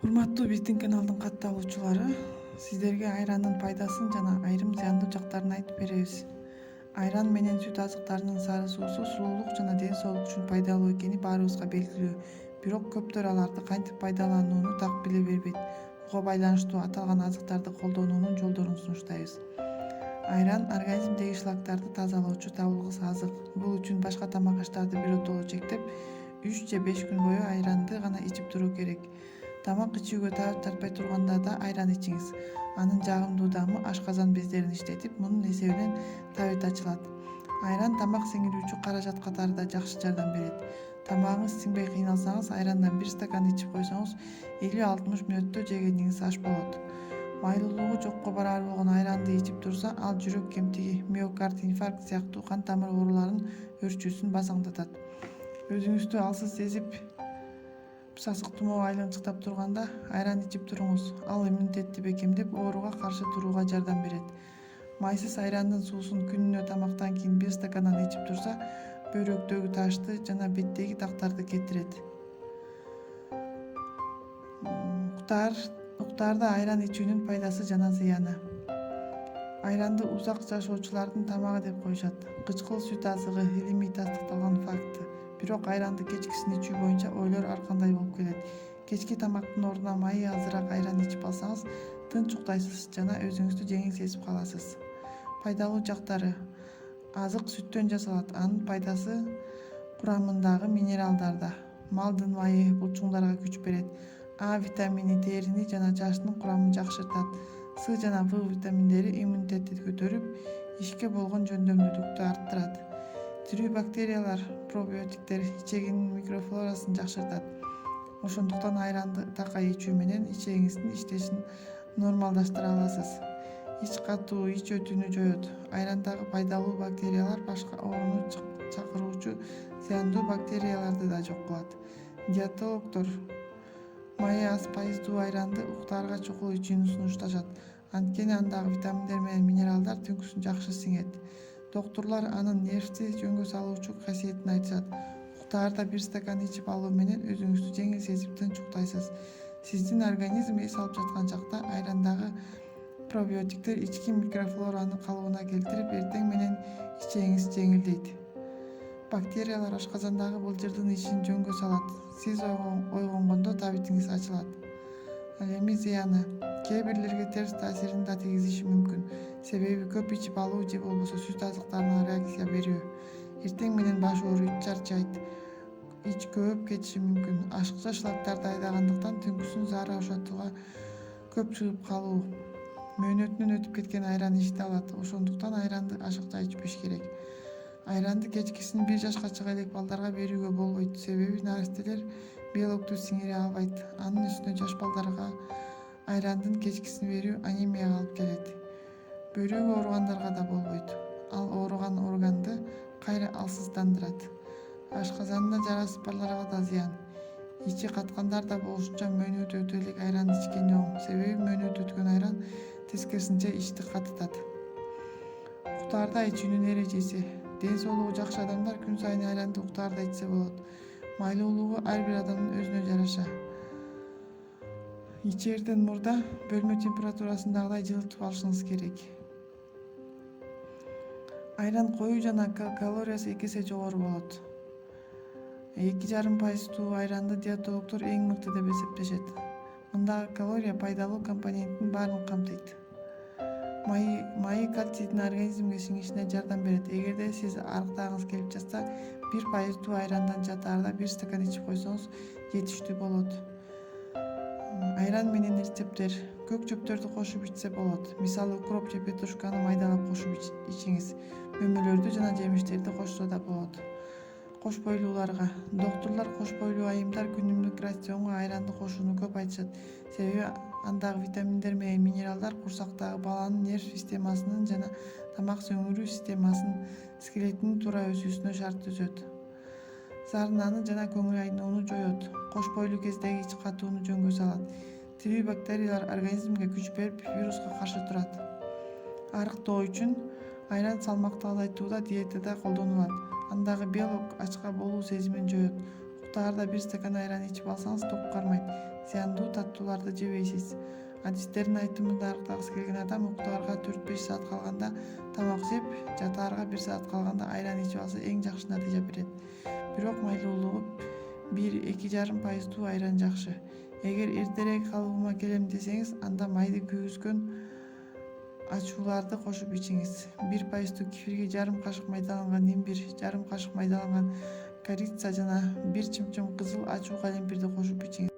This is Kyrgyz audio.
Урматтуу биздин каналдын катталуучулары, сиздерге айрандын пайдасын жана айрым зыяндуу жактарын айтып беребиз. Айран менен сүт азыктарынын сары суусу сулуулук жана ден соолук үчүн пайдалуу экени баарыбызга белгилүү. Бирок көптөр аларды кантип пайдаланууну так биле бербейт. Буга байланыштуу аталган азыктарды колдонуунун жолдорун сунуштайбыз. Айран организмдеги шлактарды тазалоочу табылгыс азык. Бул үчүн башка тамак аштарды биротоло чектеп, 3 же 5 күн бою айранды гана ичип туруу керек. Тамак ичүүгө таап тартпай турганда да айран ичиңиз. Анын жагымдуу дамы ашказан бездерин иштетип, мунун эсебинен табит ачылат. Айран тамак сиңирүүчү каражат катары да жакшы жардам берет. Тамагыңыз сиңбей кыйналсаңыз, айрандан 1 стакан ичип койсоңуз, 50-60 мүнөттө жегениңиз аш болот. Майлуулугу жокко бараар болгон айранды ичип турса, ал жүрөк кемтиги, миокард инфаркт сыяктуу кан тамыр ооруларынын өрчүүсүн басаңдатат. Өзүңүздү алсыз сезип, сасык тумоо айланчыктап турганда айран ичип туруңуз. Ал иммунитетти бекемдеп, ооруга каршы турууга жардам берет. Майсыз айрандын суусун күнүнө тамактан кийин 1 стакандан ичип турса, бөйрөктөгү ташты жана беттеги тактарды кетирет. Уктаарда айран ичүүнүн пайдасы жана зыяны. Айранды узак жашоочулардын тамагы деп коюшат. Кычкыл сүт азыгы илимий тастыкталган факты. Бирок айранды кечкисин ичүү боюнча ойлор ар кандай болуп келет. Кечки тамактын ордуна майы азыраак айран ичип алсаңыз, тынч уктайсыз жана өзүңүздү жеңил сезип каласыз. Пайдалуу жактары: азык сүттөн жасалат. Анын пайдасы курамындагы минералдарда. Малдын майы булчуңдарга күч берет. А витамини терини жана чачтын курамын жакшыртат. С жана В витаминдери иммунитетти көтөрүп, ишке болгон жөндөмдүүлүктү арттырат. Тирүү бактериялар, пробиотиктер ичегинин микрофлорасын жакшыртат. Ошондуктан айранды такай ичүү менен ичегиңиздин иштешин нормалдаштыра аласыз. Ич катуу, ич өтүүнү жоет. Айрандагы пайдалуу бактериялар башка ооруну чакыруучу зыяндуу бактерияларды да жок кылат. Диетологдор майы аз пайыздуу айранды уктаарга чукул ичүүнү сунушташат. Анткени андагы витаминдер менен минералдар түнкүсүн жакшы сиңет. Доктурлар анын нервти жөнгө салуучу касиетин айтышат. Уктаарда 1 стакан ичип алуу менен өзүңүздү жеңил сезип тынч уктайсыз. Сиздин организм эс алып жаткан чакта айрандагы пробиотиктер ички микрофлораны калыбына келтирип, эртең менен ичегиңиз жеңилдейт. Бактериялар ашказандагы былжырдын ишин жөнгө салат. Сиз ойгонгондо табитиңиз ачылат. Ал эми зыяны: кээ бирлерге терс таасирин да тийгизиши мүмкүн. Себеби көп ичип алуу же болбосо сүт азыктарына реакция берүү. Эртең менен баш ооруйт, чарчайт, ич көбөп кетиши мүмкүн. Ашыкча шлактарды айдагандыктан түнкүсүн заара ошотууга көп чыгып калуу. Мөөнөтүнөн өтүп кеткен айран ичте алат. Ошондуктан айранды ашыкча ичпеш керек. Айранды кечкисин 1 жашка чыга элек балдарга берүүгө болбойт. Себеби наристелер белокту сиңире албайт. Анын үстүнө жаш балдарга айрандын кечкисин берүү анемияга алып келет. Бөйрөгү ооругандарга да болбойт. Ал ооруган органды кайра алсыздандырат. Ашказанда жарасып барларга да зыян. Ичи каткандар да болушунча мөөнөтү өтө элек айран ичкени оң. Себеби мөөнөтү өткөн айран тескерисинче ичти катытат. Уктаарда ичүүнүн эрежеси: ден соолугу жакшы адамдар күн сайын айранды уктаарда ичсе болот. Майлуулугу ар бир адамдын өзүнө жараша. Ичээрден мурда бөлмө температурасындагыдай жылытып алышыңыз керек. Айран коюу жана калориясы 2 эсе жогору болот. 2,5% айранды диетологдор эң мыкты деп эсептешет. Мындагы калория пайдалуу компоненттин баарын камтыйт. Майы кальцийдин организмге сиңишине жардам берет. Эгерде сиз арыктагыңыз келип жатса, 1% айрандан жатаарда 1 стакан ичип койсоңуз жетиштүү болот. Айран менен рецепттер: көк чөптөрдү кошуп ичсе болот. Мисалы, укроп же петрушканы майдалап кошуп ичиңиз. Мөмөлөрдү жана жемиштерди кошсо да болот. Кош бойлууларга: доктурлар кош бойлуу айымдар күнүмдүк рационго айранды кошууну көп айтышат. Себеби андагы витаминдер менен минералдар курсактагы баланын нерв системасынын жана тамак сөңүрүү системасынын скелетинин туура өсүүсүнө шарт түзөт. Зарынаны жана көңүл айнууну жоет. Кош бойлуу кездеги ич катууну жөнгө салат. Тирүү бактериялар организмге күч берип, вируска каршы турат. Арыктоо үчүн айран салмакты азайтууда диетада колдонулат. Андагы белок ачка болуу сезимин жоет. уктаарда 1 стакан айран ичип алсаңыз ток кармайт, зыяндуу таттууларды жебейсиз. Адистердин айтымында арыктагысы келген адам уктаарга 4-5 саат калганда тамак жеп, жатаарга 1 саат калганда айран ичип алса эң жакшы натыйжа берет. Бирок майлуулугу 1-2,5% айран жакшы. Эгер эртерээк калыбыма келем десеңиз, анда майды күйгүзгөн ачууларды кошуп ичиңиз. 1% кефирге жарым кашык майдаланган имбир, жарым кашык майдаланган корица жана 1 чымчым кызыл ачуу калемпирди кошуп ичиңиз.